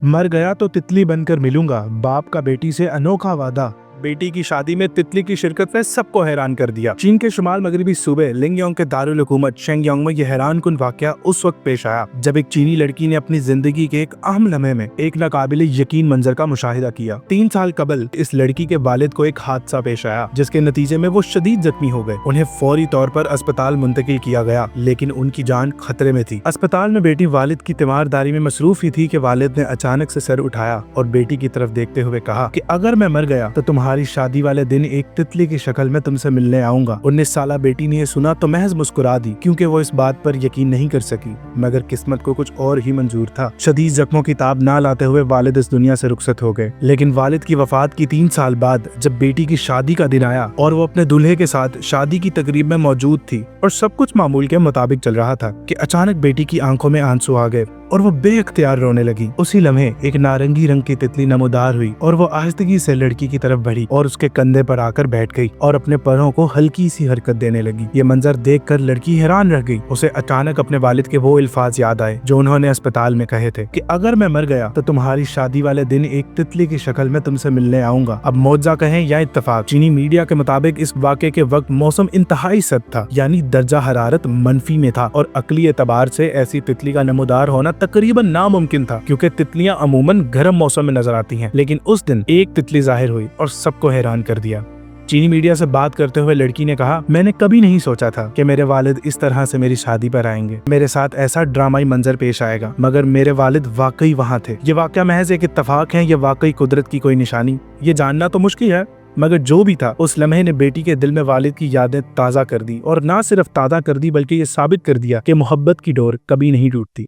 मर गया तो तितली बनकर मिलूंगा, बाप का बेटी से अनोखा वादा। बेटी की शादी में तितली की शिरकत ने सबको हैरान कर दिया। चीन के शुमाल मगरबी सूबे लिंगयोंग के दारुल हुकूमत शेंगयोंग में यह हैरान कुन वाकया उस वक्त पेश आया जब एक चीनी लड़की ने अपनी जिंदगी के एक अहम लम्हे में एक नाकाबिले यकीन मंजर का मुशाहिदा किया। 3 साल कबल इस लड़की के वालिद को एक हादसा पेश आया जिसके नतीजे में वो शदीद जख्मी हो गए। उन्हें फौरी तौर पर अस्पताल मुंतकिल किया गया, लेकिन उनकी जान खतरे में थी। अस्पताल में बेटी वालिद की तीमारदारी में मसरूफ ही थी कि वालिद ने अचानक से सर उठाया और बेटी की तरफ देखते हुए कहा कि अगर मैं मर गया तो तुम्हारी शादी वाले दिन एक तितली की शक्ल में तुमसे मिलने आऊंगा। 19 साला बेटी ने यह सुना तो महज मुस्कुरा दी, क्योंकि वो इस बात पर यकीन नहीं कर सकी, मगर किस्मत को कुछ और ही मंजूर था। शदीद जख्मों की ताब ना लाते हुए वालिद इस दुनिया से रुखसत हो गए। लेकिन वालिद की वफात की 3 साल बाद जब बेटी की शादी का दिन आया और वो अपने दूल्हे के साथ शादी की तकरीब में मौजूद थी और सब कुछ मामूल के मुताबिक चल रहा था कि अचानक बेटी की आंखों में आंसू आ गए और वो बेइख्तियार रोने लगी। उसी लम्हे एक नारंगी रंग की तितली नमोदार हुई और वो आहिस्तगी से लड़की की तरफ बढ़ी और उसके कंधे पर आकर बैठ गई और अपने पैरों को हल्की सी हरकत देने लगी। ये मंजर देखकर लड़की हैरान रह गई। उसे अचानक अपने वालिद के वो अल्फाज याद आए जो उन्होंने अस्पताल में कहे थे कि अगर मैं मर गया तो तुम्हारी शादी वाले दिन एक तितली की शक्ल में तुमसे मिलने आऊंगा। अब मौजा कहें या इत्तफाक, चीनी मीडिया के मुताबिक इस वाक़े के वक्त मौसम इंतहाई सर्द था, यानी दर्जा हरारत मनफी में था और अकली एतबार से ऐसी तितली का नमोदार होना तकरीबन नामुमकिन था, क्योंकि तितलियां अमूमन गर्म मौसम में नजर आती हैं। लेकिन उस दिन एक तितली जाहिर हुई और सबको हैरान कर दिया। चीनी मीडिया से बात करते हुए लड़की ने कहा, मैंने कभी नहीं सोचा था कि मेरे वालिद इस तरह से मेरी शादी पर आएंगे, मेरे साथ ऐसा ड्रामाई मंजर पेश आएगा, मगर मेरे वालिद वाकई वहाँ थे। ये वाकया महज एक इत्तफाक है या वाकई कुदरत की कोई निशानी, ये जानना तो मुश्किल है, मगर जो भी था उस लम्हे ने बेटी के दिल में वालिद की यादें ताज़ा कर दी और ना सिर्फ ताज़ा कर दी बल्कि ये साबित कर दिया कि मोहब्बत की डोर कभी नहीं टूटती।